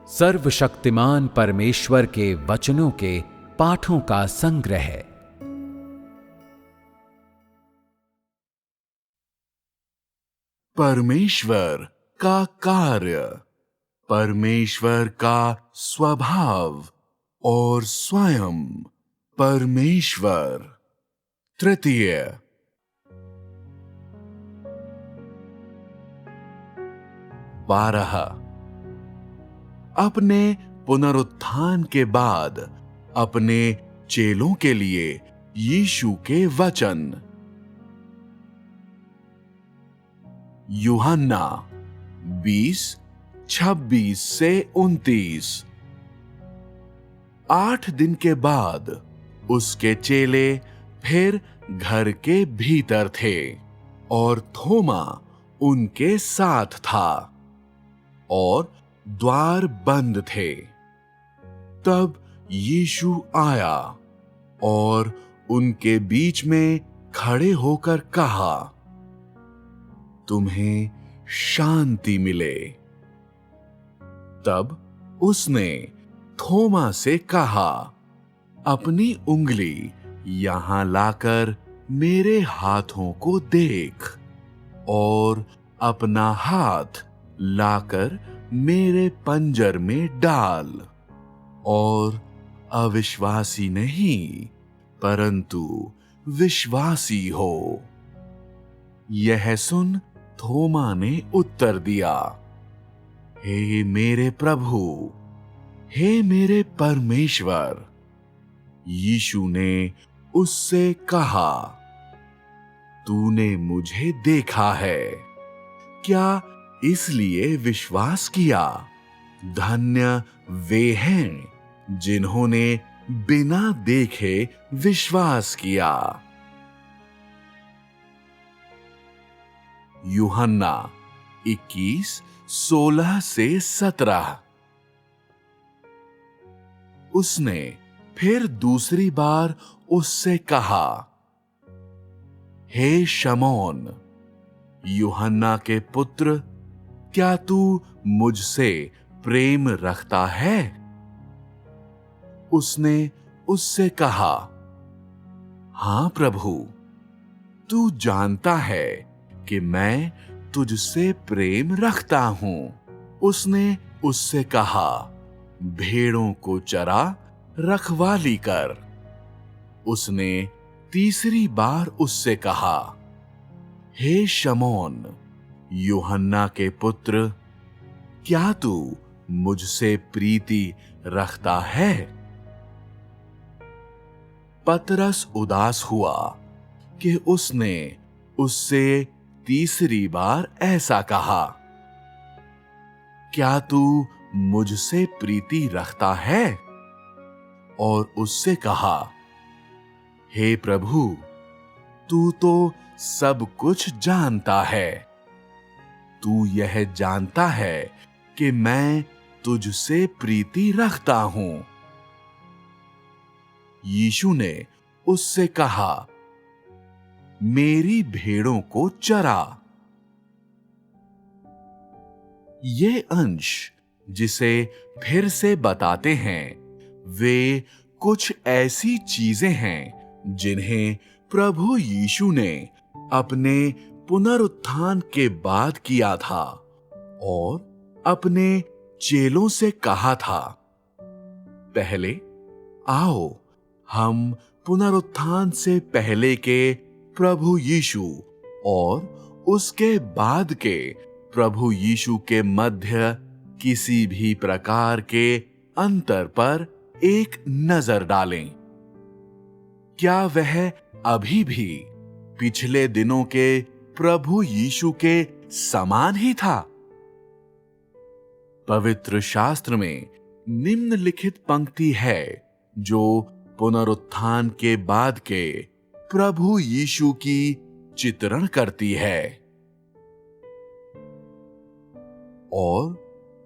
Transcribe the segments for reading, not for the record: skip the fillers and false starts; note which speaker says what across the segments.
Speaker 1: सर्वशक्तिमान परमेश्वर के वचनों के पाठों का संग्रह।
Speaker 2: परमेश्वर का कार्य, परमेश्वर का स्वभाव और स्वयं परमेश्वर। तृतीय। बारह। अपने पुनरुत्थान के बाद अपने चेलों के लिए यीशु के वचन। यूहन्ना 20:26 से 29। 8 दिन के बाद उसके चेले फिर घर के भीतर थे और थोमा उनके साथ था और द्वार बंद थे। तब यीशु आया और उनके बीच में खड़े होकर कहा, तुम्हें शांति मिले। तब उसने थोमा से कहा, अपनी उंगली यहां लाकर मेरे हाथों को देख और अपना हाथ लाकर मेरे पंजर में डाल और अविश्वासी नहीं परंतु विश्वासी हो। यह सुन थोमा ने उत्तर दिया, हे मेरे प्रभु, हे मेरे परमेश्वर। यीशु ने उससे कहा, तूने मुझे देखा है, क्या इसलिए विश्वास किया? धन्य वे हैं जिन्होंने बिना देखे विश्वास किया। यूहन्ना 21:16 से 17। उसने फिर दूसरी बार उससे कहा, हे शमौन, यूहन्ना के पुत्र, क्या तू मुझसे प्रेम रखता है? उसने उससे कहा, हां प्रभु, तू जानता है कि मैं तुझसे प्रेम रखता हूं। उसने उससे कहा, भेड़ों को चरा, रखवाली कर। उसने तीसरी बार उससे कहा, हे शमौन, यूहन्ना के पुत्र, क्या तू मुझसे प्रीति रखता है? पतरस उदास हुआ कि उसने उससे तीसरी बार ऐसा कहा, क्या तू मुझसे प्रीति रखता है? और उससे कहा, हे प्रभु, तू तो सब कुछ जानता है। तू यह जानता है कि मैं तुझसे प्रीति रखता हूं। यीशु ने उससे कहा, मेरी भेड़ों को चरा। ये अंश जिसे फिर से बताते हैं, वे कुछ ऐसी चीजें हैं जिन्हें प्रभु यीशु ने अपने पुनरुत्थान के बाद किया था और अपने चेलों से कहा था। पहले आओ हम पुनरुत्थान से पहले के प्रभु यीशु और उसके बाद के प्रभु यीशु के मध्य किसी भी प्रकार के अंतर पर एक नजर डालें। क्या वह अभी भी पिछले दिनों के प्रभु यीशु के समान ही था? पवित्र शास्त्र में निम्नलिखित पंक्ति है जो पुनरुत्थान के बाद के प्रभु यीशु की चित्रण करती है। और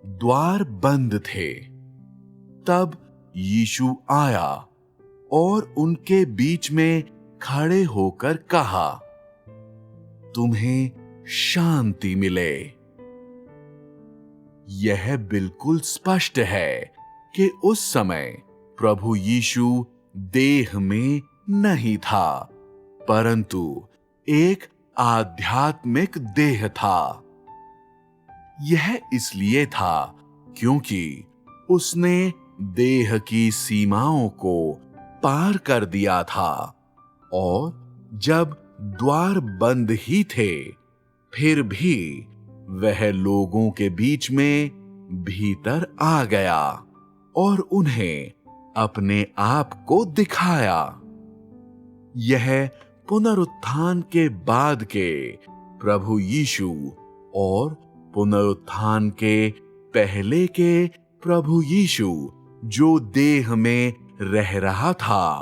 Speaker 2: द्वार बंद थे। तब यीशु आया और उनके बीच में खड़े होकर कहा, तुम्हें शांति मिले। यह बिल्कुल स्पष्ट है कि उस समय प्रभु यीशु देह में नहीं था, परंतु एक आध्यात्मिक देह था। यह इसलिए था क्योंकि उसने देह की सीमाओं को पार कर दिया था, और जब द्वार बंद ही थे, फिर भी वह लोगों के बीच में भीतर आ गया और उन्हें अपने आप को दिखाया। यह पुनरुत्थान के बाद के प्रभु यीशु और पुनरुत्थान के पहले के प्रभु यीशु जो देह में रह रहा था,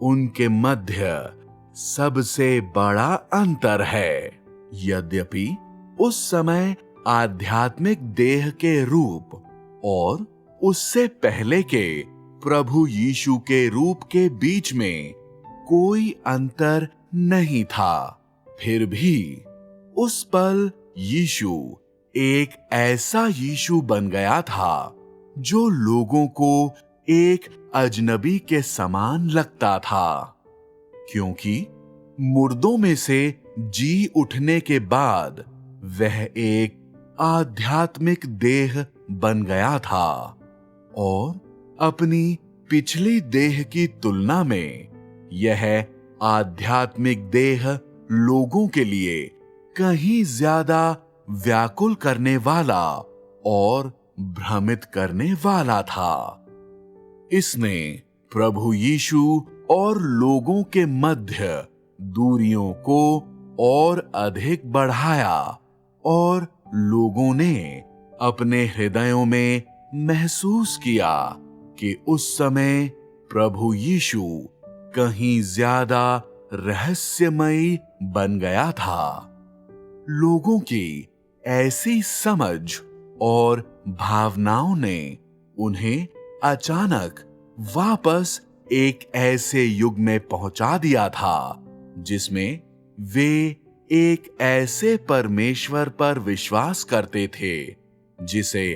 Speaker 2: उनके मध्य सबसे बड़ा अंतर है। यद्यपि उस समय आध्यात्मिक देह के रूप और उससे पहले के प्रभु यीशु के रूप के बीच में कोई अंतर नहीं था, फिर भी उस पल यीशु एक ऐसा यीशु बन गया था जो लोगों को एक अजनबी के समान लगता था, क्योंकि मुर्दों में से जी उठने के बाद वह एक आध्यात्मिक देह बन गया था और अपनी पिछली देह की तुलना में यह आध्यात्मिक देह लोगों के लिए कहीं ज्यादा व्याकुल करने वाला और भ्रमित करने वाला था। इसने प्रभु यीशु और लोगों के मध्य दूरियों को और अधिक बढ़ाया और लोगों ने अपने हृदयों में महसूस किया कि उस समय प्रभु यीशु कहीं ज्यादा रहस्यमयी बन गया था। लोगों की ऐसी समझ और भावनाओं ने उन्हें अचानक वापस एक ऐसे युग में पहुंचा दिया था जिसमें वे एक ऐसे परमेश्वर पर विश्वास करते थे जिसे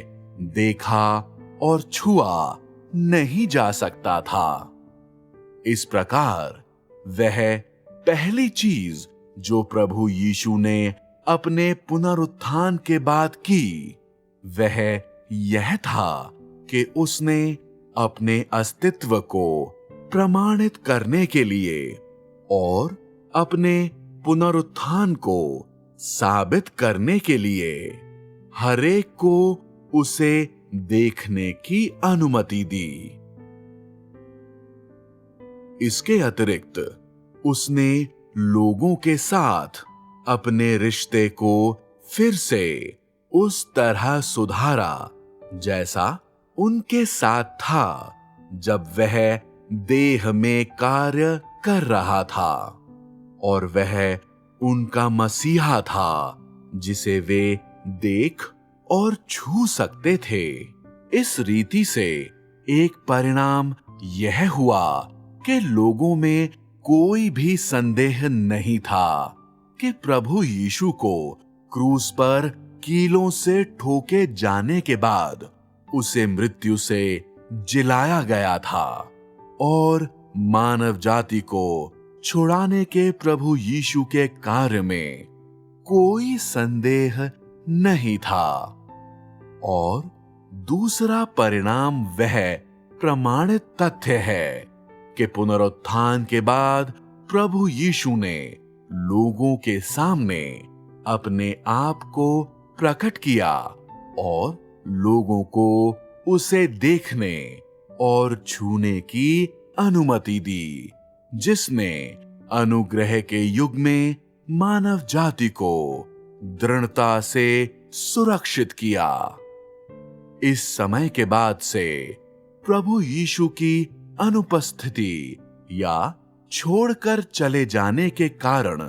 Speaker 2: देखा और छुआ नहीं जा सकता था। इस प्रकार वह पहली चीज जो प्रभु यीशु ने अपने पुनरुत्थान के बाद की, वह यह था कि उसने अपने अस्तित्व को प्रमाणित करने के लिए और अपने पुनरुत्थान को साबित करने के लिए हरेक को उसे देखने की अनुमति दी। इसके अतिरिक्त उसने लोगों के साथ अपने रिश्ते को फिर से उस तरह सुधारा जैसा उनके साथ था जब वह देह में कार्य कर रहा था, और वह उनका मसीहा था जिसे वे देख और छू सकते थे। इस रीति से एक परिणाम यह हुआ कि लोगों में कोई भी संदेह नहीं था कि प्रभु यीशु को क्रूस पर कीलों से ठोके जाने के बाद उसे मृत्यु से जिलाया गया था, और मानव जाति को छुड़ाने के प्रभु यीशु के कार्य में कोई संदेह नहीं था। और दूसरा परिणाम वह प्रमाणित तथ्य है कि पुनरुत्थान के बाद प्रभु यीशु ने लोगों के सामने अपने आप को प्रकट किया और लोगों को उसे देखने और छूने की अनुमति दी, जिसने अनुग्रह के युग में मानव जाति को दृढ़ता से सुरक्षित किया। इस समय के बाद से प्रभु यीशु की अनुपस्थिति या छोड़कर चले जाने के कारण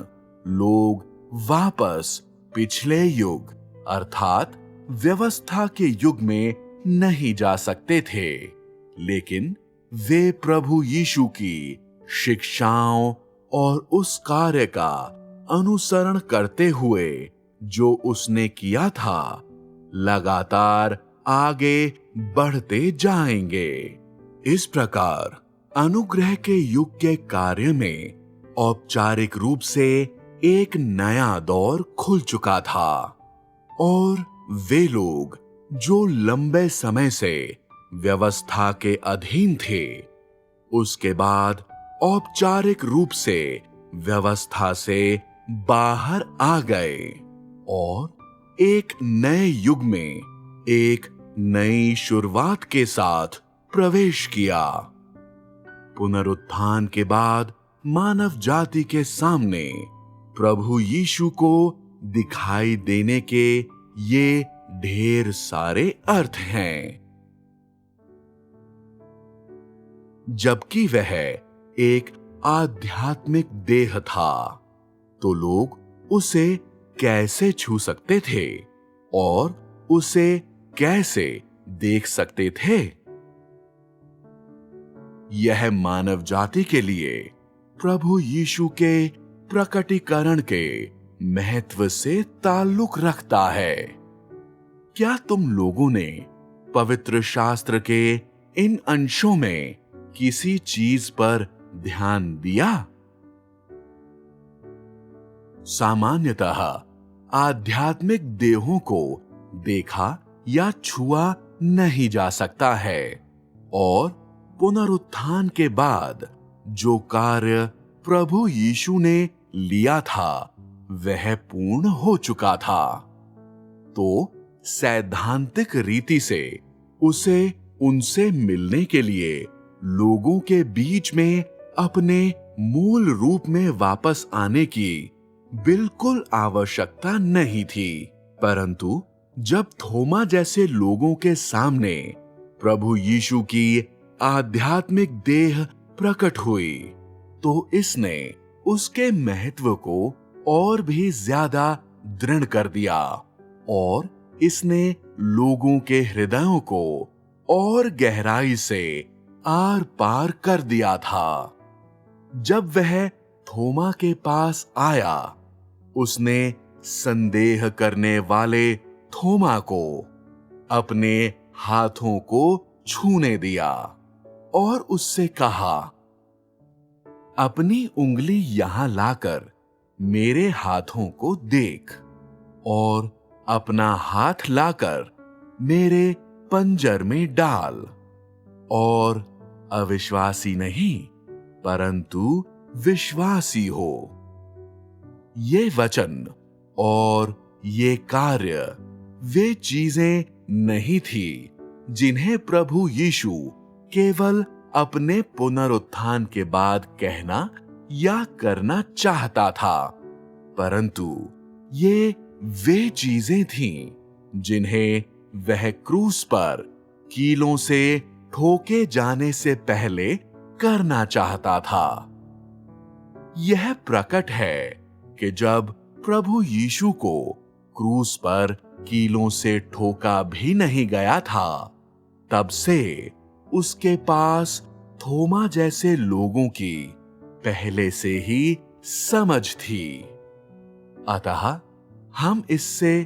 Speaker 2: लोग वापस पिछले युग अर्थात व्यवस्था के युग में नहीं जा सकते थे, लेकिन वे प्रभु यीशु की शिक्षाओं और उस कार्य का अनुसरण करते हुए जो उसने किया था, लगातार आगे बढ़ते जाएंगे। इस प्रकार अनुग्रह के युग के कार्य में औपचारिक रूप से एक नया दौर खुल चुका था और वे लोग जो लंबे समय से व्यवस्था के अधीन थे, उसके बाद औपचारिक रूप से व्यवस्था से बाहर आ गए और एक नए युग में एक नई शुरुआत के साथ प्रवेश किया। पुनरुत्थान के बाद मानव जाति के सामने प्रभु यीशु को दिखाई देने के ये ढेर सारे अर्थ हैं। जबकि वह एक आध्यात्मिक देह था, तो लोग उसे कैसे छू सकते थे और उसे कैसे देख सकते थे? यह मानव जाति के लिए प्रभु यीशु के प्रकटीकरण के महत्व से ताल्लुक रखता है। क्या तुम लोगों ने पवित्र शास्त्र के इन अंशों में किसी चीज पर ध्यान दिया? सामान्यतः आध्यात्मिक देहों को देखा या छुआ नहीं जा सकता है और पुनरुत्थान के बाद जो कार्य प्रभु यीशु ने लिया था वह पूर्ण हो चुका था। तो सैद्धांतिक रीति से उसे उनसे मिलने के लिए लोगों के बीच में अपने मूल रूप में वापस आने की बिल्कुल आवश्यकता नहीं थी। परंतु जब थोमा जैसे लोगों के सामने प्रभु यीशु की आध्यात्मिक देह प्रकट हुई, तो इसने उसके महत्व को और भी ज्यादा दृढ़ कर दिया और इसने लोगों के हृदयों को और गहराई से आर पार कर दिया था। जब वह थोमा के पास आया, उसने संदेह करने वाले थोमा को अपने हाथों को छूने दिया और उससे कहा, अपनी उंगली यहां लाकर मेरे हाथों को देख और अपना हाथ लाकर मेरे पंजर में डाल और अविश्वासी नहीं परंतु विश्वासी हो। ये वचन और ये कार्य वे चीजें नहीं थी जिन्हें प्रभु यीशु केवल अपने पुनरुत्थान के बाद कहना या करना चाहता था, परंतु ये वे चीजें थीं जिन्हें वह क्रूस पर कीलों से ठोके जाने से पहले करना चाहता था। यह प्रकट है कि जब प्रभु यीशु को क्रूस पर कीलों से ठोका भी नहीं गया था, तब से उसके पास थोमा जैसे लोगों की पहले से ही समझ थी। अतः हम इससे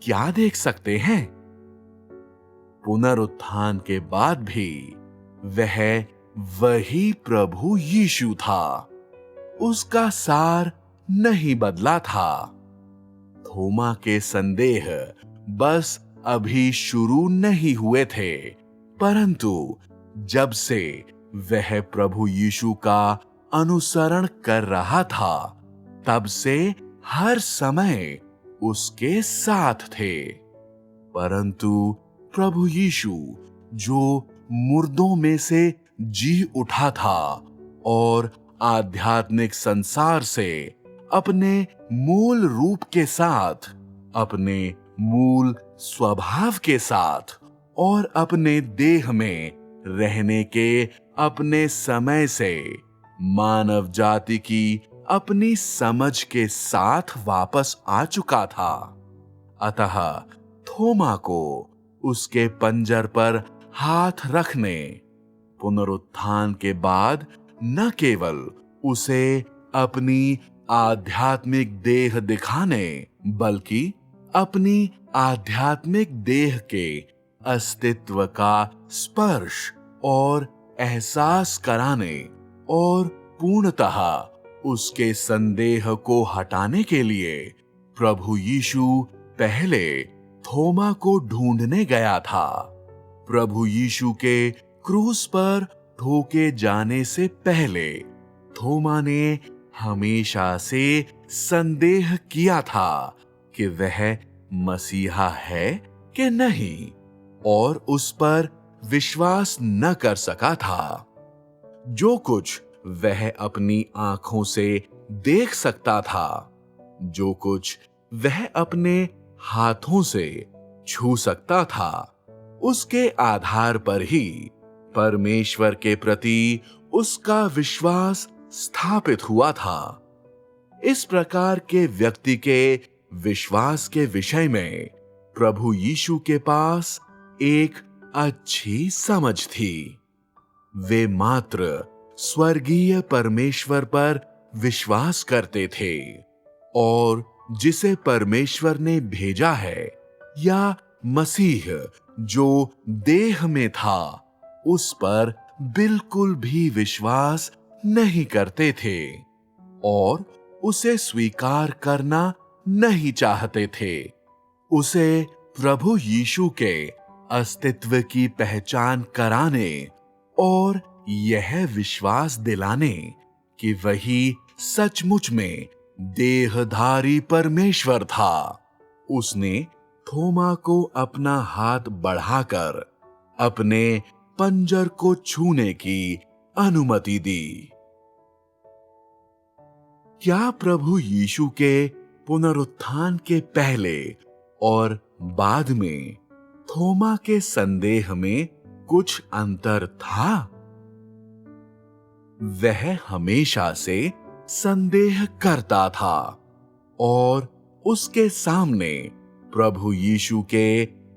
Speaker 2: क्या देख सकते हैं? पुनरुत्थान के बाद भी वह वही प्रभु यीशु था। उसका सार नहीं बदला था। थोमा के संदेह बस अभी शुरू नहीं हुए थे, परंतु जब से वह प्रभु यीशु का अनुसरण कर रहा था, तब से हर समय उसके साथ थे। परंतु प्रभु यीशु जो मुर्दों में से जी उठा था और आध्यात्मिक संसार से अपने मूल रूप के साथ, अपने मूल स्वभाव के साथ और अपने देह में रहने के अपने समय से मानव जाति की अपनी समझ के साथ वापस आ चुका था। अतः थोमा को उसके पंजर पर हाथ रखने, पुनरुत्थान के बाद न केवल उसे अपनी आध्यात्मिक देह दिखाने, बल्कि अपनी आध्यात्मिक देह के अस्तित्व का स्पर्श और एहसास कराने और पूर्णतः उसके संदेह को हटाने के लिए प्रभु यीशु पहले थोमा को ढूंढने गया था। प्रभु यीशु के क्रूस पर ठोके जाने से पहले थोमा ने हमेशा से संदेह किया था कि वह मसीहा है कि नहीं, और उस पर विश्वास न कर सका था। जो कुछ वह अपनी आंखों से देख सकता था, जो कुछ वह अपने हाथों से छू सकता था, उसके आधार पर ही परमेश्वर के प्रति उसका विश्वास स्थापित हुआ था। इस प्रकार के व्यक्ति के विश्वास के विषय में प्रभु यीशु के पास एक अच्छी समझ थी। वे मात्र स्वर्गीय परमेश्वर पर विश्वास करते थे और जिसे परमेश्वर ने भेजा है, या मसीह जो देह में था, उस पर बिल्कुल भी विश्वास नहीं करते थे और उसे स्वीकार करना नहीं चाहते थे। उसे प्रभु यीशु के अस्तित्व की पहचान कराने और यह विश्वास दिलाने कि वही सचमुच में देहधारी परमेश्वर था, उसने थोमा को अपना हाथ बढ़ाकर अपने पंजर को छूने की अनुमति दी। क्या प्रभु यीशु के पुनरुत्थान के पहले और बाद में थोमा के संदेह में कुछ अंतर था? वह हमेशा से संदेह करता था और उसके सामने प्रभु यीशु के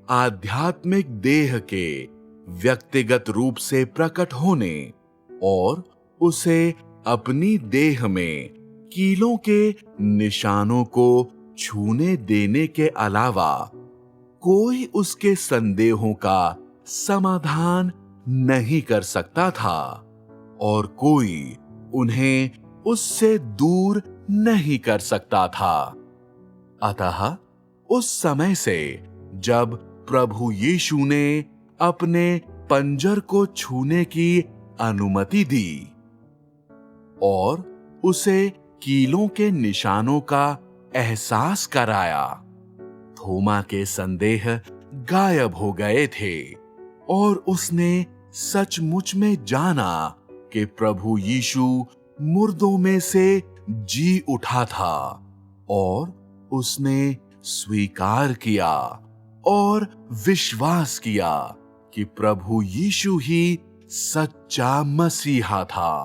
Speaker 2: आध्यात्मिक देह के व्यक्तिगत रूप से प्रकट होने और उसे अपनी देह में कीलों के निशानों को छूने देने के अलावा कोई उसके संदेहों का समाधान नहीं कर सकता था और कोई उन्हें उससे दूर नहीं कर सकता था। अतः उस समय से जब प्रभु यीशु ने अपने पंजर को छूने की अनुमति दी और उसे कीलों के निशानों का एहसास कराया, थोमा के संदेह गायब हो गए थे और उसने सचमुच में जाना कि प्रभु यीशु मुर्दों में से जी उठा था और उसने स्वीकार किया और विश्वास किया कि प्रभु यीशु ही सच्चा मसीहा था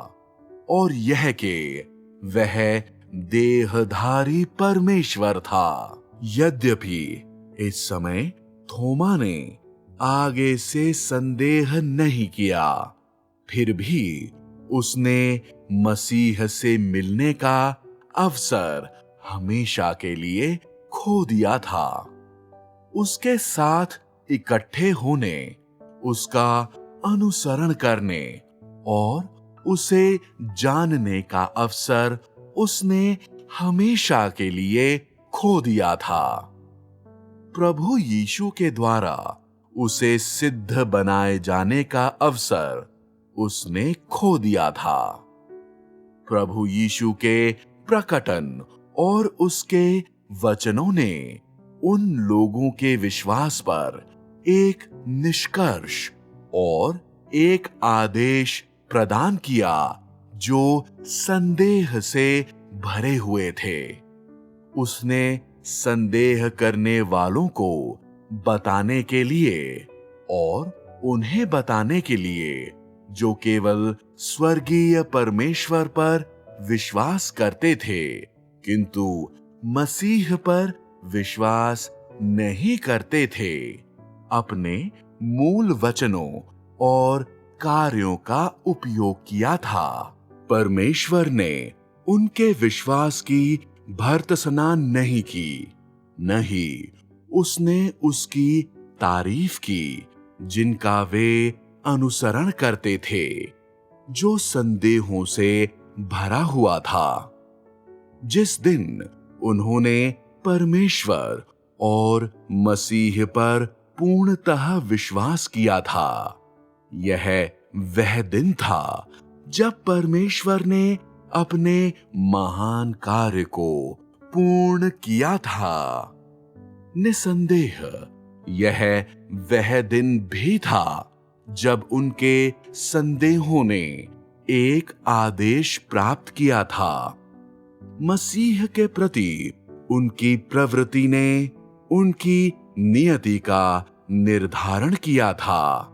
Speaker 2: और यह कि वह देहधारी परमेश्वर था। यद्यपि इस समय थोमा ने आगे से संदेह नहीं किया, फिर भी उसने मसीह से मिलने का अवसर हमेशा के लिए खो दिया था। उसके साथ इकट्ठे होने, उसका अनुसरण करने और उसे जानने का अवसर उसने हमेशा के लिए खो दिया था। प्रभु यीशु के द्वारा उसे सिद्ध बनाए जाने का अवसर उसने खो दिया था। प्रभु यीशु के प्रकटन और उसके वचनों ने उन लोगों के विश्वास पर एक निष्कर्ष और एक आदेश प्रदान किया जो संदेह से भरे हुए थे। उसने संदेह करने वालों को बताने के लिए और उन्हें बताने के लिए जो केवल स्वर्गीय परमेश्वर पर विश्वास करते थे किंतु मसीह पर विश्वास नहीं करते थे, अपने मूल वचनों और कार्यों का उपयोग किया था। परमेश्वर ने उनके विश्वास की भर्त्सना नहीं की, नहीं उसने उसकी तारीफ की जिनका वे अनुसरण करते थे, जो संदेहों से भरा हुआ था। जिस दिन उन्होंने परमेश्वर और मसीह पर पूर्णतः विश्वास किया था, यह वह दिन था जब परमेश्वर ने अपने महान कार्य को पूर्ण किया था। निसंदेह यह वह दिन भी था जब उनके संदेहों ने एक आदेश प्राप्त किया था। मसीह के प्रति उनकी प्रवृत्ति ने उनकी नियति का निर्धारण किया था।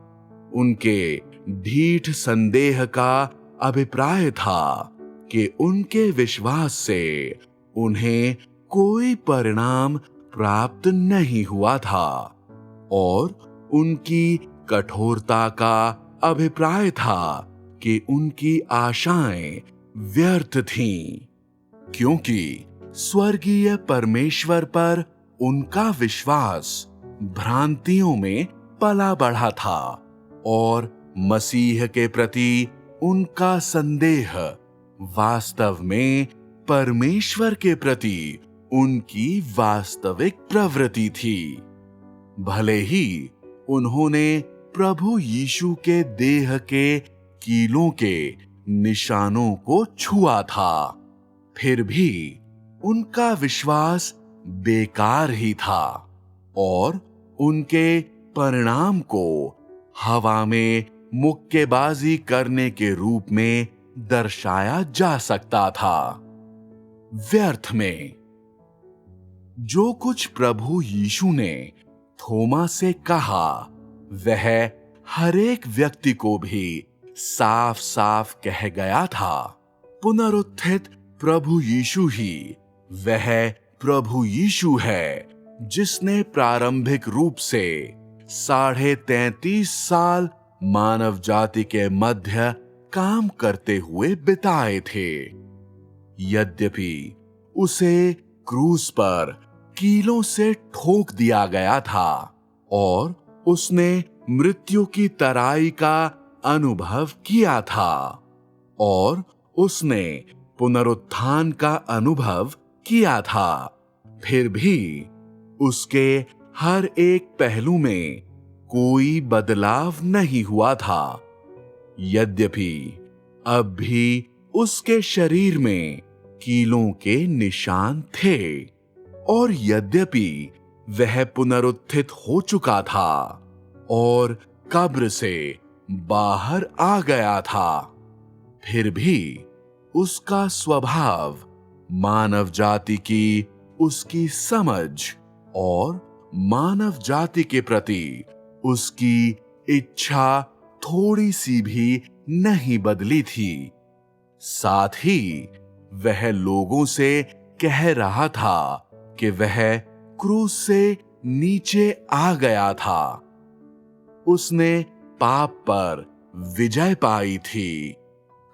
Speaker 2: उनके ढीठ संदेह का अभिप्राय था कि उनके विश्वास से उन्हें कोई परिणाम प्राप्त नहीं हुआ था, और उनकी कठोरता का अभिप्राय था कि उनकी आशाएं व्यर्थ थीं, क्योंकि स्वर्गीय परमेश्वर पर उनका विश्वास भ्रांतियों में पला बढ़ा था और मसीह के प्रति उनका संदेह वास्तव में परमेश्वर के प्रति उनकी वास्तविक प्रवृत्ति थी। भले ही उन्होंने प्रभु यीशु के देह के कीलों के निशानों को छुआ था, फिर भी उनका विश्वास बेकार ही था और उनके परिणाम को हवा में मुक्केबाजी करने के रूप में दर्शाया जा सकता था। व्यर्थ में जो कुछ प्रभु यीशु ने थोमा से कहा, वह हर एक व्यक्ति को भी साफ साफ कह गया था। पुनरुत्थित प्रभु यीशु ही वह प्रभु यीशु है जिसने प्रारंभिक रूप से 33.5 साल मानव जाति के मध्य काम करते हुए बिताए थे। यद्यपि उसे क्रूस पर कीलों से ठोक दिया गया था और उसने मृत्यु की तराई का अनुभव किया था और उसने पुनरुत्थान का अनुभव किया था, फिर भी उसके हर एक पहलू में कोई बदलाव नहीं हुआ था। यद्यपि अब भी उसके शरीर में कीलों के निशान थे और यद्यपि वह पुनरुत्थित हो चुका था और कब्र से बाहर आ गया था, फिर भी उसका स्वभाव मानव जाति की उसकी समझ और मानव जाति के प्रति उसकी इच्छा थोड़ी सी भी नहीं बदली थी। साथ ही वह लोगों से कह रहा था कि वह क्रूस से नीचे आ गया था। उसने पाप पर विजय पाई थी,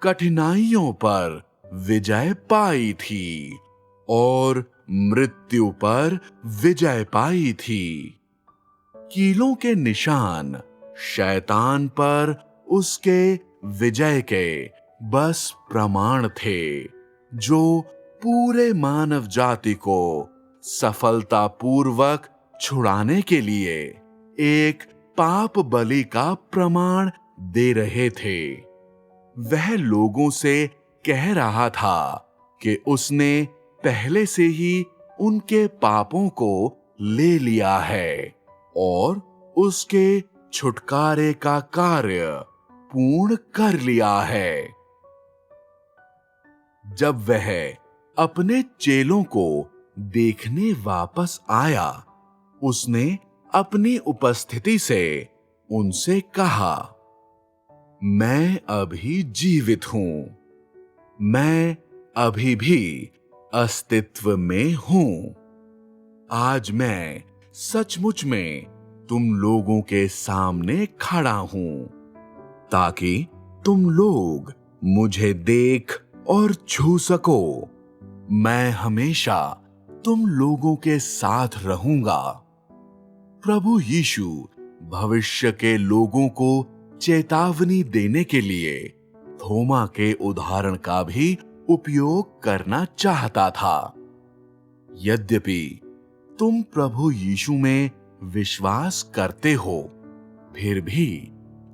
Speaker 2: कठिनाइयों पर विजय पाई थी और मृत्यु पर विजय पाई थी। कीलों के निशान शैतान पर उसके विजय के बस प्रमाण थे, जो पूरे मानव जाति को सफलतापूर्वक छुड़ाने के लिए एक पाप बलि का प्रमाण दे रहे थे। वह लोगों से कह रहा था कि उसने पहले से ही उनके पापों को ले लिया है और उसके छुटकारे का कार्य पूर्ण कर लिया है। जब वह अपने चेलों को देखने वापस आया, उसने अपनी उपस्थिति से उनसे कहा, मैं अभी जीवित हूं, मैं अभी भी अस्तित्व में हूं। आज मैं सचमुच में तुम लोगों के सामने खड़ा हूं, ताकि तुम लोग मुझे देख और छू सको। मैं हमेशा तुम लोगों के साथ रहूंगा प्रभु यीशु भविष्य के लोगों को चेतावनी देने के लिए थोमा के उदाहरण का भी उपयोग करना चाहता था। यद्यपि तुम प्रभु यीशु में विश्वास करते हो, फिर भी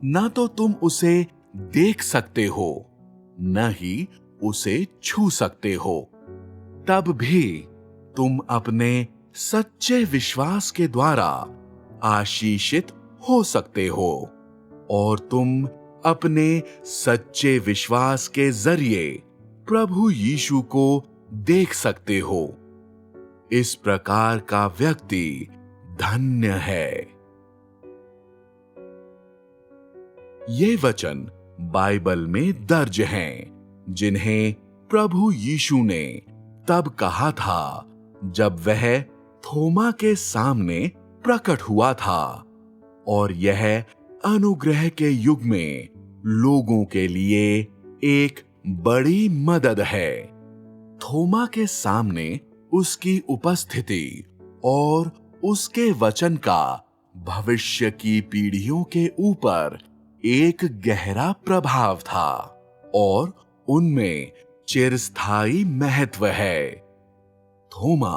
Speaker 2: न तो तुम उसे देख सकते हो, न ही उसे छू सकते हो, तब भी तुम अपने सच्चे विश्वास के द्वारा आशीषित हो सकते हो और तुम अपने सच्चे विश्वास के जरिए प्रभु यीशु को देख सकते हो। इस प्रकार का व्यक्ति धन्य है। ये वचन बाइबल में दर्ज हैं, जिन्हें प्रभु यीशु ने तब कहा था जब वह थोमा के सामने प्रकट हुआ था, और यह अनुग्रह के युग में लोगों के लिए एक बड़ी मदद है। थोमा के सामने उसकी उपस्थिति और उसके वचन का भविष्य की पीढ़ियों के ऊपर एक गहरा प्रभाव था और उनमें चिरस्थायी महत्व है। थोमा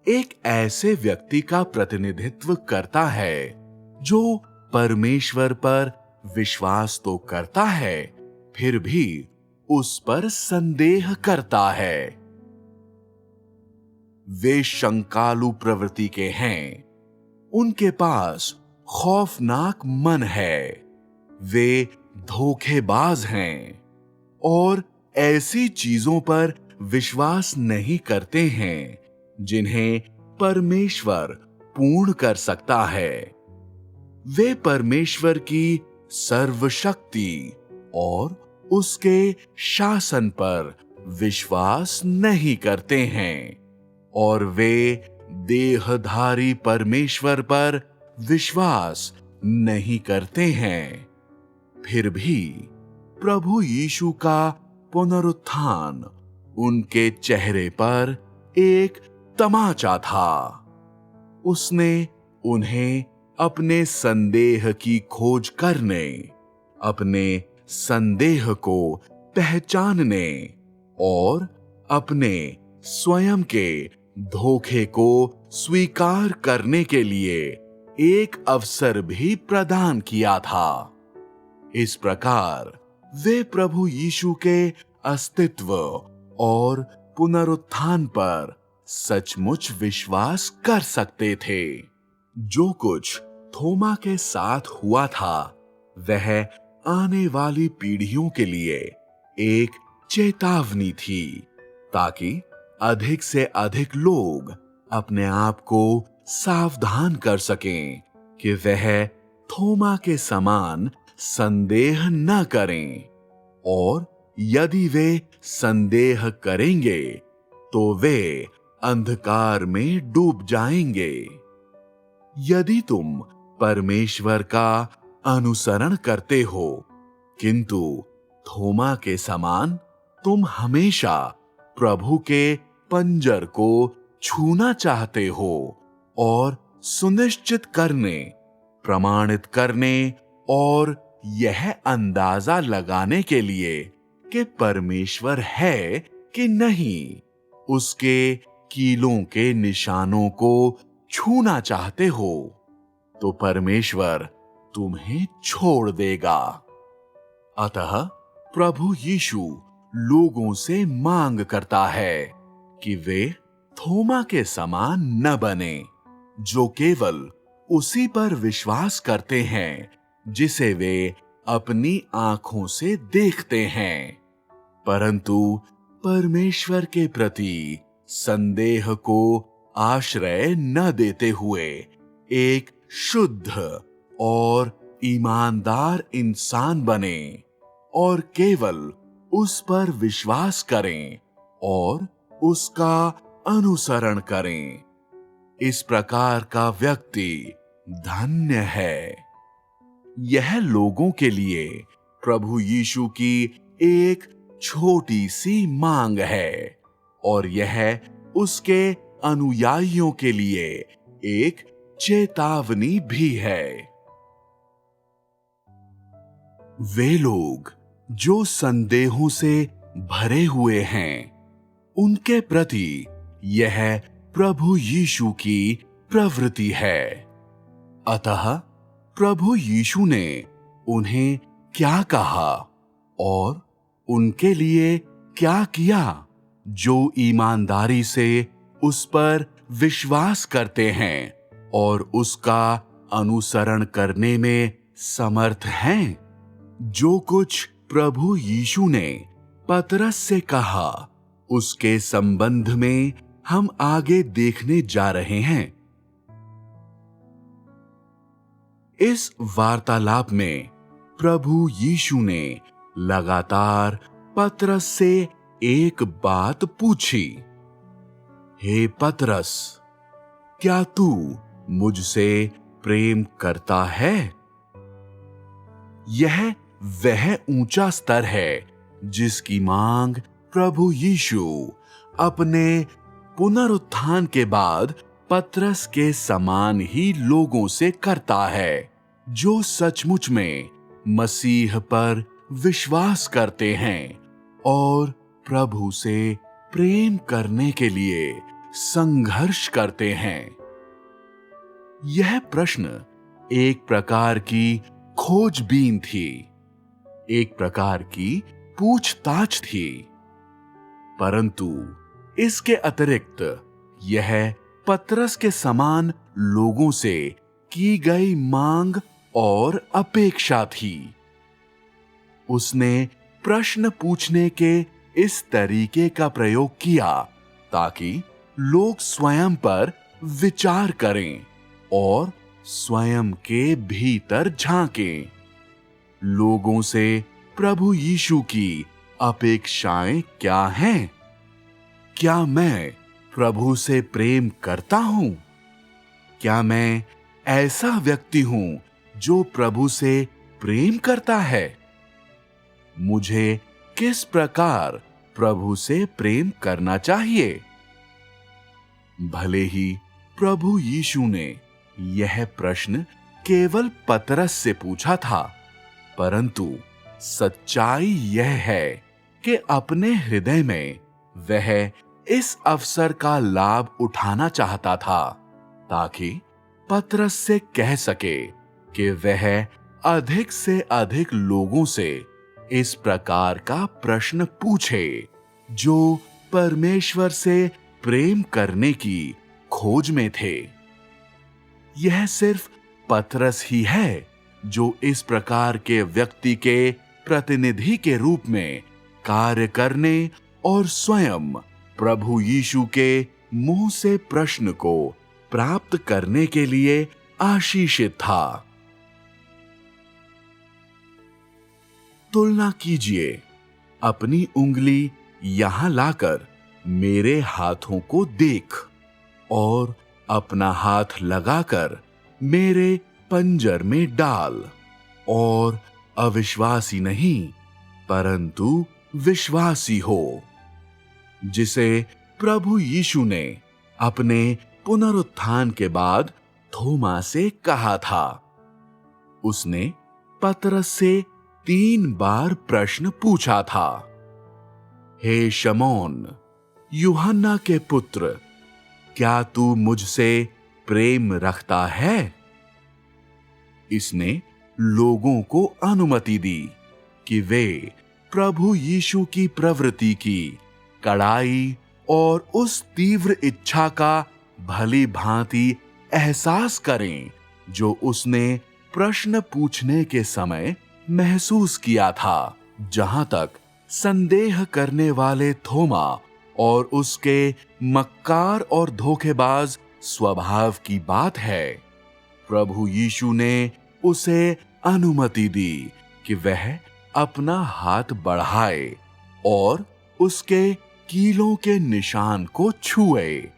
Speaker 2: एक ऐसे व्यक्ति का प्रतिनिधित्व करता है जो परमेश्वर पर विश्वास तो करता है, फिर भी उस पर संदेह करता है। वे शंकालु प्रवृत्ति के हैं, उनके पास खौफनाक मन है, वे धोखेबाज हैं और ऐसी चीजों पर विश्वास नहीं करते हैं जिन्हें परमेश्वर पूर्ण कर सकता है। वे परमेश्वर की सर्वशक्ति और उसके शासन पर विश्वास नहीं करते हैं और वे देहधारी परमेश्वर पर विश्वास नहीं करते हैं। फिर भी प्रभु यीशु का पुनरुत्थान उनके चेहरे पर एक तमाचा था। उसने उन्हें अपने संदेह की खोज करने, अपने संदेह को पहचानने और अपने स्वयं के धोखे को स्वीकार करने के लिए एक अवसर भी प्रदान किया था। इस प्रकार वे प्रभु यीशु के अस्तित्व और पुनरुत्थान पर सचमुच विश्वास कर सकते थे। जो कुछ थोमा के साथ हुआ था, वह आने वाली पीढ़ियों के लिए एक चेतावनी थी, ताकि अधिक से अधिक लोग अपने आप को सावधान कर सकें कि वह थोमा के समान संदेह न करें, और यदि वे संदेह करेंगे तो वे अंधकार में डूब जाएंगे। यदि तुम परमेश्वर का अनुसरण करते हो, किंतु थोमा के समान तुम हमेशा प्रभु के पंजर को छूना चाहते हो और सुनिश्चित करने, प्रमाणित करने और यह अंदाजा लगाने के लिए कि परमेश्वर है कि नहीं, उसके कीलों के निशानों को छूना चाहते हो, तो परमेश्वर तुम्हें छोड़ देगा। अतः प्रभु यीशु लोगों से मांग करता है कि वे थोमा के समान न बने, जो केवल उसी पर विश्वास करते हैं जिसे वे अपनी आंखों से देखते हैं, परंतु परमेश्वर के प्रति संदेह को आश्रय न देते हुए एक शुद्ध और ईमानदार इंसान बने और केवल उस पर विश्वास करें और उसका अनुसरण करें। इस प्रकार का व्यक्ति धन्य है। यह लोगों के लिए प्रभु यीशु की एक छोटी सी मांग है और यह उसके अनुयायियों के लिए एक चेतावनी भी है। वे लोग जो संदेहों से भरे हुए हैं, उनके प्रति यह प्रभु यीशु की प्रवृत्ति है। अतः प्रभु यीशु ने उन्हें क्या कहा और उनके लिए क्या किया, जो ईमानदारी से उस पर विश्वास करते हैं और उसका अनुसरण करने में समर्थ हैं। जो कुछ प्रभु यीशु ने पतरस से कहा, उसके संबंध में हम आगे देखने जा रहे हैं। इस वार्तालाप में प्रभु यीशु ने लगातार पतरस से एक बात पूछी। हे पतरस, क्या तू मुझसे प्रेम करता है? यह वह ऊंचा स्तर है जिसकी मांग प्रभु यीशु अपने पुनरुत्थान के बाद पतरस के समान ही लोगों से करता है, जो सचमुच में मसीह पर विश्वास करते हैं और प्रभु से प्रेम करने के लिए संघर्ष करते हैं। यह प्रश्न एक प्रकार की खोजबीन थी, एक प्रकार की पूछताछ थी, परंतु इसके अतिरिक्त यह पतरस के समान लोगों से की गई मांग और अपेक्षा थी। उसने प्रश्न पूछने के इस तरीके का प्रयोग किया ताकि लोग स्वयं पर विचार करें और स्वयं के भीतर झांकें। लोगों से प्रभु यीशु की अपेक्षाएं क्या हैं? क्या मैं प्रभु से प्रेम करता हूं? क्या मैं ऐसा व्यक्ति हूं जो प्रभु से प्रेम करता है? मुझे किस प्रकार प्रभु से प्रेम करना चाहिए? भले ही प्रभु यीशु ने यह प्रश्न केवल पतरस से पूछा था, परंतु सच्चाई यह है कि अपने हृदय में वह इस अवसर का लाभ उठाना चाहता था ताकि पतरस से कह सके कि वह अधिक से अधिक लोगों से इस प्रकार का प्रश्न पूछे, जो परमेश्वर से प्रेम करने की खोज में थे। यह सिर्फ पतरस ही है जो इस प्रकार के व्यक्ति के प्रतिनिधि के रूप में कार्य करने और स्वयं प्रभु यीशु के मुंह से प्रश्न को प्राप्त करने के लिए आशीषित था। तुलना कीजिए, अपनी उंगली यहां लाकर मेरे हाथों को देख और अपना हाथ लगाकर मेरे पंजर में डाल और अविश्वासी नहीं परंतु विश्वासी हो। जिसे प्रभु यीशु ने अपने पुनरुत्थान के बाद थोमा से कहा था। उसने पतरस से 3 बार प्रश्न पूछा था। हे शमौन, यूहन्ना के पुत्र, क्या तू मुझसे प्रेम रखता है? इसने लोगों को अनुमति दी कि वे प्रभु यीशु की प्रवृत्ति की कड़ाई और उस तीव्र इच्छा का भली भांति एहसास करें जो उसने प्रश्न पूछने के समय महसूस किया था। जहां तक संदेह करने वाले थोमा और उसके मक्कार और धोखेबाज स्वभाव की बात है, प्रभु यीशु ने उसे अनुमति दी कि वह अपना हाथ बढ़ाए और उसके कीलों के निशान को छुए,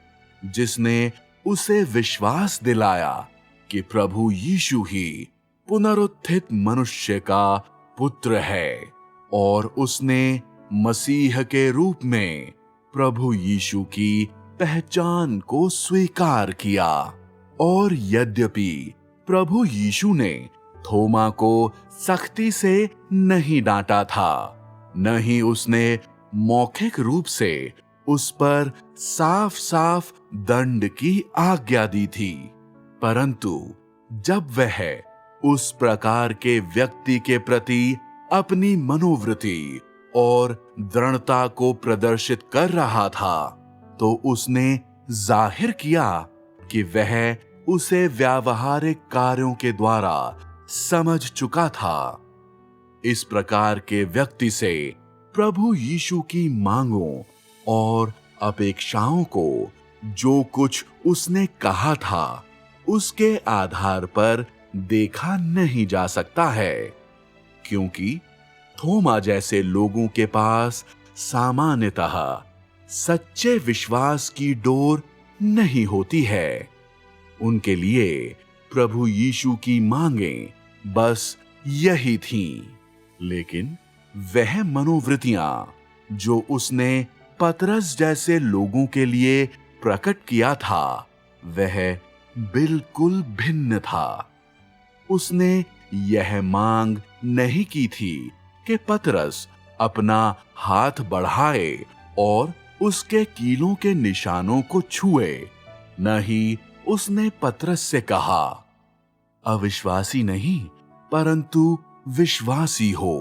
Speaker 2: जिसने उसे विश्वास दिलाया कि प्रभु यीशु ही पुनरुत्थित मनुष्य का पुत्र है और उसने मसीह के रूप में प्रभु यीशु की पहचान को स्वीकार किया और यद्यपि प्रभु यीशु ने थोमा को सख्ती से नहीं डांटा था, न ही उसने मौखिक रूप से उस पर साफ साफ दंड की आज्ञा दी थी, परंतु जब वह उस प्रकार के व्यक्ति के प्रति अपनी मनोवृत्ति और दृढ़ता को प्रदर्शित कर रहा था, तो उसने जाहिर किया कि वह उसे व्यावहारिक कार्यों के द्वारा समझ चुका था। इस प्रकार के व्यक्ति से प्रभु यीशु की मांगों और अपेक्षाओं को जो कुछ उसने कहा था उसके आधार पर देखा नहीं जा सकता है, क्योंकि थोमा जैसे लोगों के पास सामान्यतः सच्चे विश्वास की डोर नहीं होती है। उनके लिए प्रभु यीशु की मांगें बस यही थीं, लेकिन वह मनोवृत्तियां जो उसने पतरस जैसे लोगों के लिए प्रकट किया था, वह बिल्कुल भिन्न था। उसने यह मांग नहीं की थी कि पतरस अपना हाथ बढ़ाए और उसके कीलों के निशानों को छुए, न ही उसने पतरस से कहा, अविश्वासी नहीं परंतु विश्वासी हो।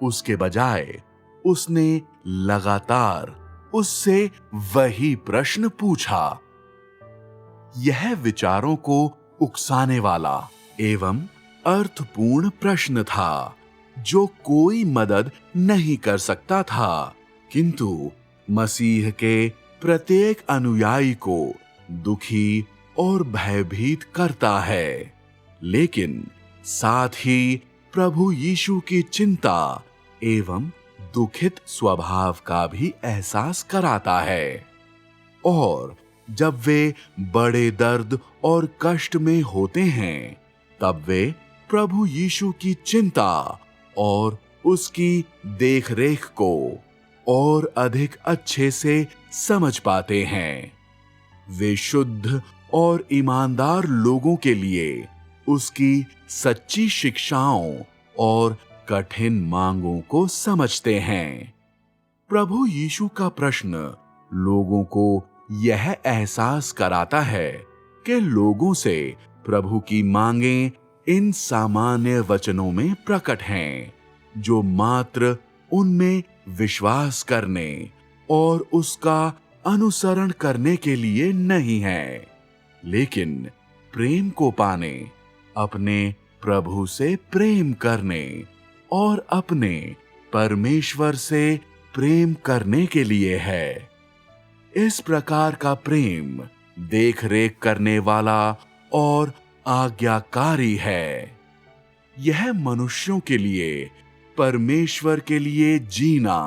Speaker 2: उसके बजाय उसने लगातार उससे वही प्रश्न पूछा। यह विचारों को उकसाने वाला एवं अर्थपूर्ण प्रश्न था, जो कोई मदद नहीं कर सकता था, किंतु मसीह के प्रत्येक अनुयायी को दुखी और भयभीत करता है, लेकिन साथ ही प्रभु यीशु की चिंता एवं दुखित स्वभाव का भी एहसास कराता है। और जब वे बड़े दर्द और कष्ट में होते हैं, तब वे प्रभु यीशु की चिंता और उसकी देखरेख को और अधिक अच्छे से समझ पाते हैं। वे शुद्ध और ईमानदार लोगों के लिए उसकी सच्ची शिक्षाओं और कठिन मांगों को समझते हैं। प्रभु यीशु का प्रश्न लोगों को यह एहसास कराता है कि लोगों से प्रभु की मांगें इन सामान्य वचनों में प्रकट हैं, जो मात्र उनमें विश्वास करने और उसका अनुसरण करने के लिए नहीं है, लेकिन प्रेम को पाने, अपने प्रभु से प्रेम करने और अपने परमेश्वर से प्रेम करने के लिए है। इस प्रकार का प्रेम देखरेख करने वाला और आज्ञाकारी है। यह मनुष्यों के लिए परमेश्वर के लिए जीना,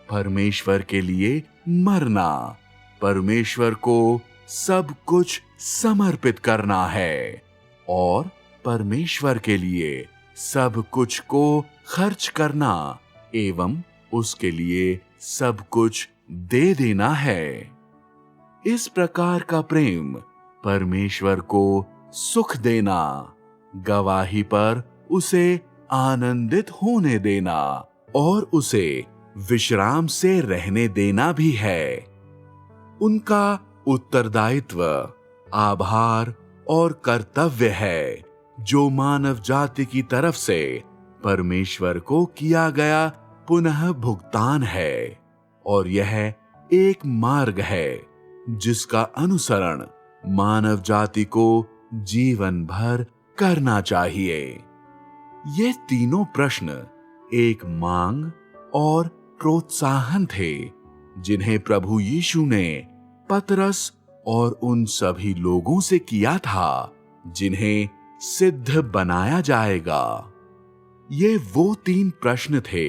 Speaker 2: परमेश्वर के लिए मरना, परमेश्वर को सब कुछ समर्पित करना है और परमेश्वर के लिए सब कुछ को खर्च करना एवं उसके लिए सब कुछ दे देना है। इस प्रकार का प्रेम परमेश्वर को सुख देना, गवाही पर उसे आनंदित होने देना और उसे विश्राम से रहने देना भी है। उनका उत्तरदायित्व, आभार और कर्तव्य है, जो मानव जाति की तरफ से परमेश्वर को किया गया पुनः भुगतान है, और यह एक मार्ग है जिसका अनुसरण मानव जाति को जीवन भर करना चाहिए। ये तीनों प्रश्न एक मांग और प्रोत्साहन थे, जिन्हें प्रभु यीशु ने पतरस और उन सभी लोगों से किया था जिन्हें सिद्ध बनाया जाएगा। ये वो 3 प्रश्न थे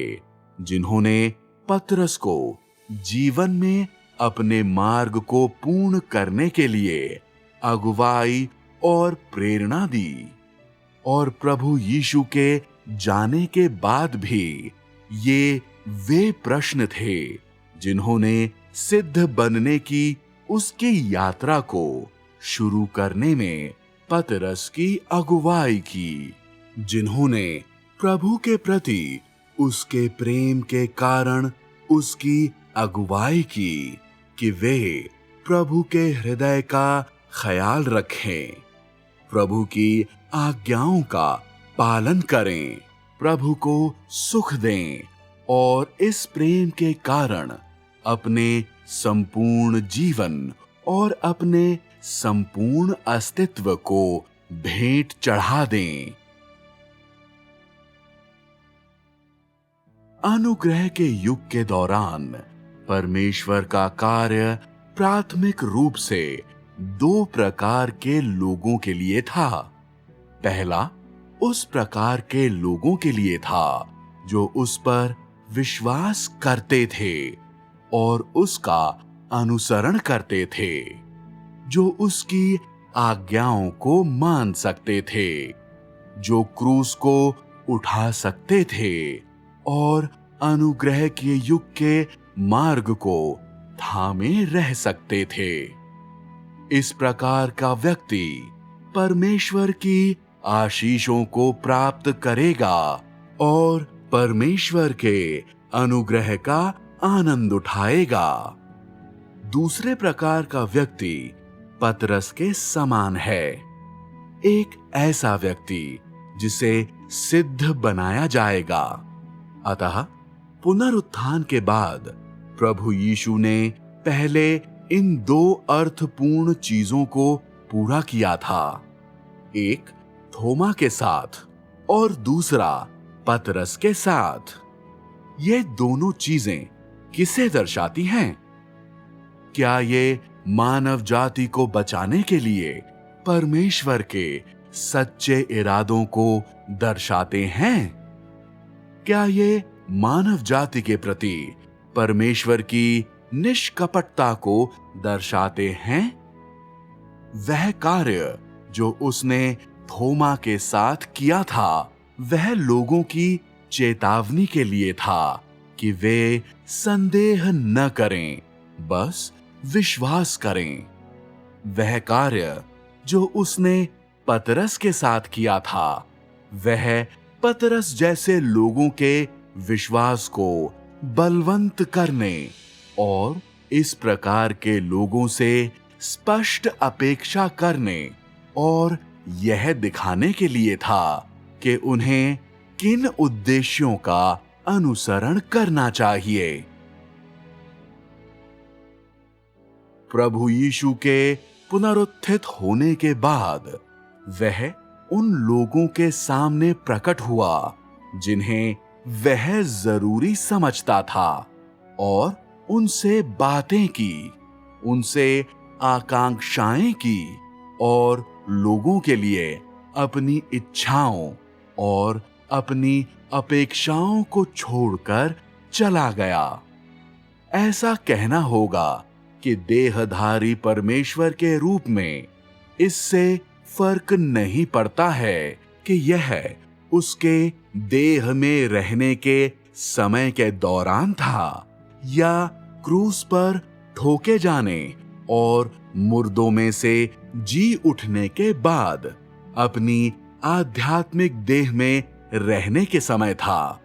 Speaker 2: जिन्होंने पतरस को जीवन में अपने मार्ग को पूर्ण करने के लिए अगुवाई और प्रेरणा दी, और प्रभु यीशु के जाने के बाद भी ये वे प्रश्न थे जिन्होंने सिद्ध बनने की उसकी यात्रा को शुरू करने में पतरस की अगुवाई की, जिन्होंने प्रभु के प्रति उसके प्रेम के कारण उसकी अगुवाई की कि वे प्रभु के हृदय का ख्याल रखें, प्रभु की आज्ञाओं का पालन करें, प्रभु को सुख दें और इस प्रेम के कारण अपने संपूर्ण जीवन और अपने संपूर्ण अस्तित्व को भेंट चढ़ा दें। अनुग्रह के युग के दौरान परमेश्वर का कार्य प्राथमिक रूप से दो प्रकार के लोगों के लिए था। पहला उस प्रकार के लोगों के लिए था जो उस पर विश्वास करते थे और उसका अनुसरण करते थे, जो उसकी आज्ञाओं को मान सकते थे, जो क्रूस को उठा सकते थे और अनुग्रह के युग के मार्ग को थामे रह सकते थे। इस प्रकार का व्यक्ति परमेश्वर की आशीषों को प्राप्त करेगा और परमेश्वर के अनुग्रह का आनंद उठाएगा। दूसरे प्रकार का व्यक्ति पतरस के समान है, एक ऐसा व्यक्ति जिसे सिद्ध बनाया जाएगा। अतः पुनरुत्थान के बाद प्रभु यीशु ने पहले इन दो अर्थपूर्ण चीजों को पूरा किया था, एक थोमा के साथ और दूसरा पतरस के साथ। ये दोनों चीजें किसे दर्शाती हैं? क्या ये मानव जाति को बचाने के लिए परमेश्वर के सच्चे इरादों को दर्शाते हैं? क्या ये मानव जाति के प्रति परमेश्वर की निष्कपटता को दर्शाते हैं? वह कार्य जो उसने थोमा के साथ किया था, वह लोगों की चेतावनी के लिए था कि वे संदेह न करें, बस विश्वास करें। वह कार्य जो उसने पतरस के साथ किया था, वह पतरस जैसे लोगों के विश्वास को बलवंत करने और इस प्रकार के लोगों से स्पष्ट अपेक्षा करने और यह दिखाने के लिए था कि उन्हें किन उद्देश्यों का अनुसरण करना चाहिए। प्रभु यीशु के पुनरुत्थित होने के बाद वह उन लोगों के सामने प्रकट हुआ जिन्हें वह जरूरी समझता था और उनसे बातें की, उनसे आकांक्षाएं की और लोगों के लिए अपनी इच्छाओं और अपनी अपेक्षाओं को छोड़कर चला गया। ऐसा कहना होगा कि देहधारी परमेश्वर के रूप में इससे फर्क नहीं पड़ता है कि यह उसके देह में रहने के समय के दौरान था या क्रूस पर ठोके जाने और मुर्दों में से जी उठने के बाद अपनी आध्यात्मिक देह में रहने के समय था।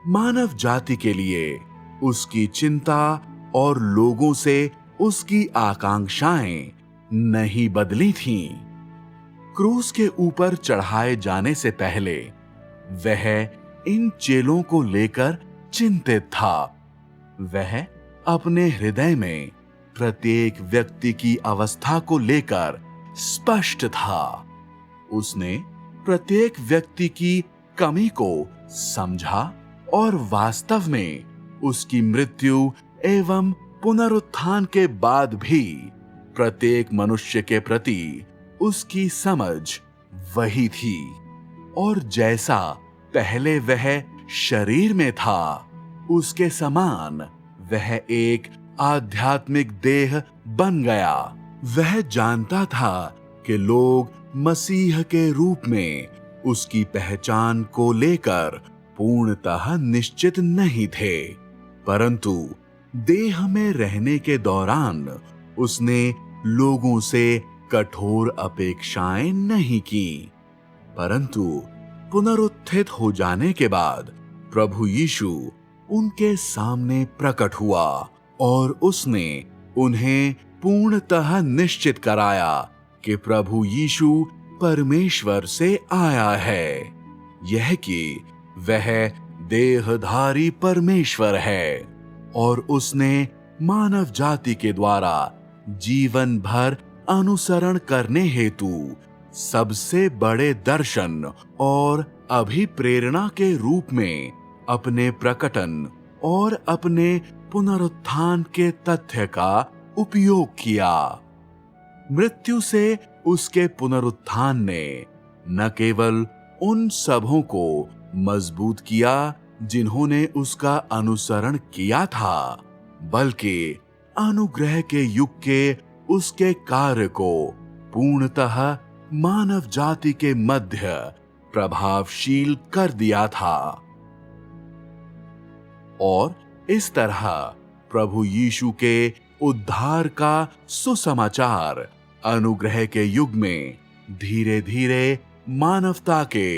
Speaker 2: मानव जाति के लिए उसकी चिंता और लोगों से उसकी आकांक्षाएं नहीं बदली थीं। क्रूस के ऊपर चढ़ाए जाने से पहले वह इन चेलों को लेकर चिंतित था। वह अपने हृदय में प्रत्येक व्यक्ति की अवस्था को लेकर स्पष्ट था। उसने प्रत्येक व्यक्ति की कमी को समझा और वास्तव में उसकी मृत्यु एवं पुनरुत्थान के बाद भी प्रत्येक मनुष्य के प्रति उसकी समझ वही थी और जैसा पहले वह शरीर में था उसके समान वह एक आध्यात्मिक देह बन गया। वह जानता था कि लोग मसीह के रूप में उसकी पहचान को लेकर पूर्णतः निश्चित नहीं थे, परंतु देह में रहने के दौरान उसने लोगों से कठोर अपेक्षाएं नहीं की, परंतु पुनरुत्थित हो जाने के बाद प्रभु यीशु उनके सामने प्रकट हुआ और उसने उन्हें पूर्णतः निश्चित कराया कि प्रभु यीशु परमेश्वर से आया है, यह कि वह देहधारी परमेश्वर है और उसने मानव जाति के द्वारा जीवन भर अनुसरण करने हेतु सबसे बड़े दर्शन और अभिप्रेरणा के रूप में अपने प्रकटन और अपने पुनरुत्थान के तथ्य का उपयोग किया। मृत्यु से उसके पुनरुत्थान ने न केवल उन सबों को मजबूत किया जिन्होंने उसका अनुसरण किया था, बल्कि अनुग्रह के युग के उसके कार्य को पूर्णतः मानव जाति के मध्य प्रभावशील कर दिया था। और इस तरह प्रभु यीशु के उद्धार का सुसमाचार अनुग्रह के युग में धीरे धीरे मानवता के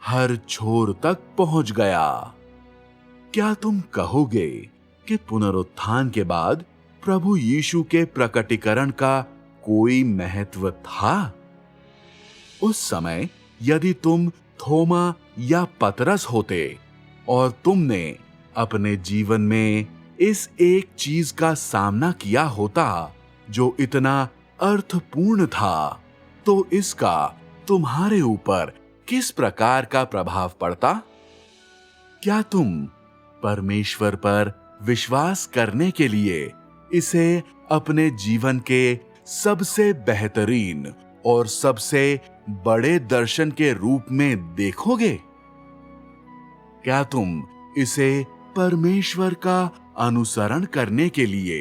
Speaker 2: हर छोर तक पहुंच गया। क्या तुम कहोगे कि पुनरुत्थान के बाद प्रभु यीशु के प्रकटीकरण का कोई महत्व था? उस समय यदि तुम थोमा या पतरस होते और तुमने अपने जीवन में इस एक चीज का सामना किया होता जो इतना अर्थपूर्ण था, तो इसका तुम्हारे ऊपर किस प्रकार का प्रभाव पड़ता? क्या तुम परमेश्वर पर विश्वास करने के लिए इसे अपने जीवन के सबसे बेहतरीन और सबसे बड़े दर्शन के रूप में देखोगे? क्या तुम इसे परमेश्वर का अनुसरण करने के लिए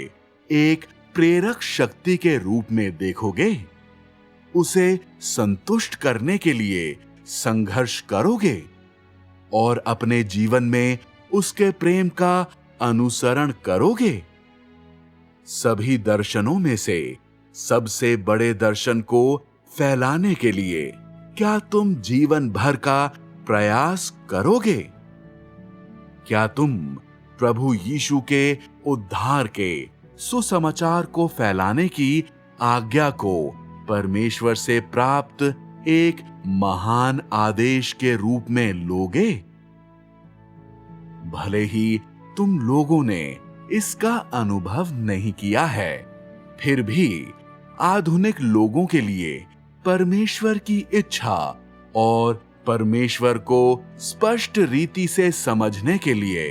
Speaker 2: एक प्रेरक शक्ति के रूप में देखोगे? उसे संतुष्ट करने के लिए संघर्ष करोगे और अपने जीवन में उसके प्रेम का अनुसरण करोगे? सभी दर्शनों में से सबसे बड़े दर्शन को फैलाने के लिए क्या तुम जीवन भर का प्रयास करोगे? क्या तुम प्रभु यीशु के उद्धार के सुसमाचार को फैलाने की आज्ञा को परमेश्वर से प्राप्त एक महान आदेश के रूप में लोगे? भले ही तुम लोगों ने इसका अनुभव नहीं किया है, फिर भी आधुनिक लोगों के लिए परमेश्वर की इच्छा और परमेश्वर को स्पष्ट रीति से समझने के लिए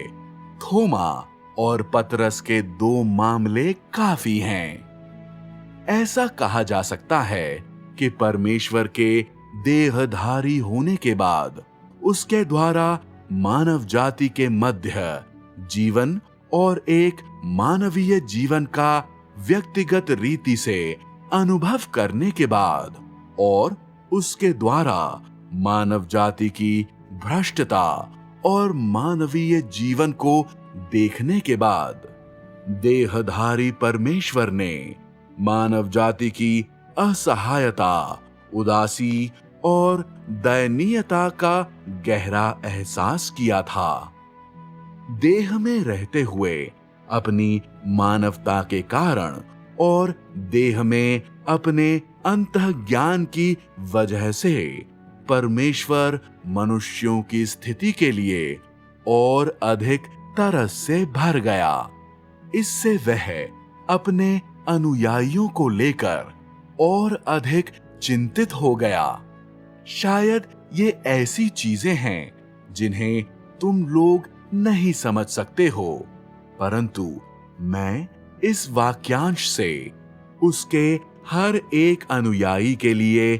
Speaker 2: थोमा और पतरस के दो मामले काफी हैं। ऐसा कहा जा सकता है कि परमेश्वर के देहधारी होने के बाद उसके द्वारा मानव जाति के मध्य जीवन और एक मानवीय जीवन का व्यक्तिगत रीति से अनुभव करने के बाद और उसके द्वारा मानव जाति की भ्रष्टता और मानवीय जीवन को देखने के बाद देहधारी परमेश्वर ने मानव जाति की असहायता, उदासी और दयनीयता का गहरा एहसास किया था। देह में रहते हुए अपनी मानवता के कारण और देह में अपने अंतःज्ञान की वजह से परमेश्वर मनुष्यों की स्थिति के लिए और अधिक तरस से भर गया। इससे वह अपने अनुयायियों को लेकर और अधिक चिंतित हो गया। शायद ये ऐसी चीजें हैं जिन्हें तुम लोग नहीं समझ सकते हो, परंतु मैं इस वाक्यांश से उसके हर एक अनुयायी के लिए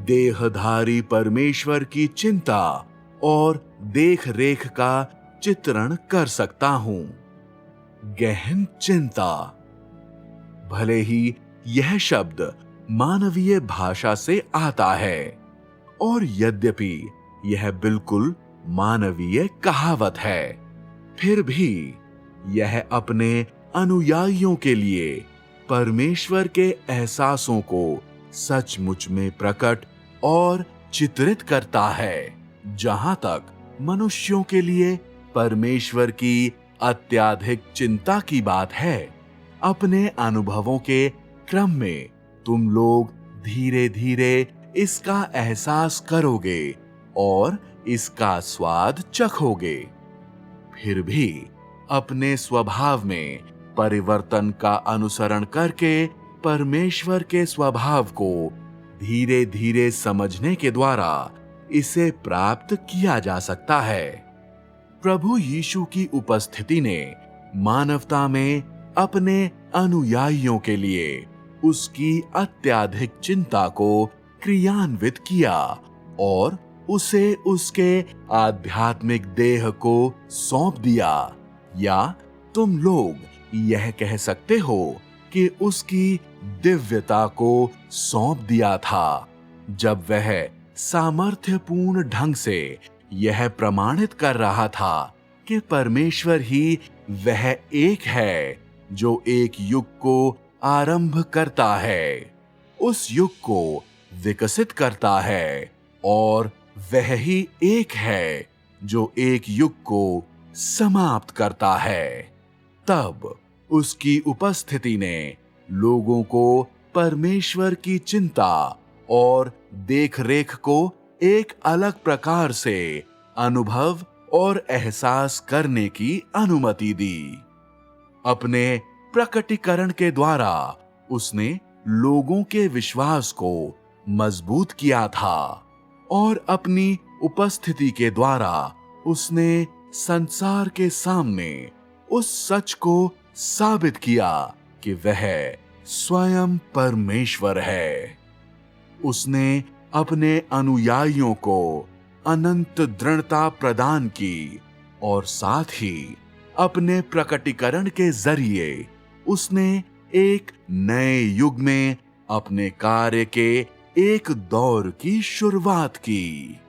Speaker 2: देहधारी परमेश्वर की चिंता और देख रेख का चित्रण कर सकता हूं। गहन चिंता। भले ही यह शब्द मानवीय भाषा से आता है और यद्यपि यह बिल्कुल मानवीय कहावत है, फिर भी यह अपने अनुयायियों के लिए परमेश्वर के एहसासों को सचमुच में प्रकट और चित्रित करता है। जहां तक मनुष्यों के लिए परमेश्वर की अत्यधिक चिंता की बात है, अपने अनुभवों के क्रम में तुम लोग धीरे धीरे इसका एहसास करोगे और इसका स्वाद चखोगे। फिर भी अपने स्वभाव में परिवर्तन का अनुसरण करके परमेश्वर के स्वभाव को धीरे धीरे समझने के द्वारा इसे प्राप्त किया जा सकता है। प्रभु यीशु की उपस्थिति ने मानवता में अपने अनुयायियों के लिए उसकी अत्यधिक चिंता को क्रियान्वित किया और उसे उसके आध्यात्मिक देह को सौंप दिया, या तुम लोग यह कह सकते हो कि उसकी दिव्यता को सौंप दिया था, जब वह सामर्थ्यपूर्ण ढंग से यह प्रमाणित कर रहा था कि परमेश्वर ही वह एक है जो एक युग को आरंभ करता है, उस युग को विकसित करता है, और वह ही एक है जो एक युग को समाप्त करता है। तब उसकी उपस्थिति ने लोगों को परमेश्वर की चिंता और देखरेख को एक अलग प्रकार से अनुभव और एहसास करने की अनुमति दी। अपने प्रकटीकरण के द्वारा उसने लोगों के विश्वास को मजबूत किया था और अपनी उपस्थिति के द्वारा उसने संसार के सामने उस सच को साबित किया कि वह स्वयं परमेश्वर है। उसने अपने अनुयायियों को अनंत दृढ़ता प्रदान की और साथ ही अपने प्रकटीकरण के जरिए उसने एक नए युग में अपने कार्य के एक दौर की शुरुआत की।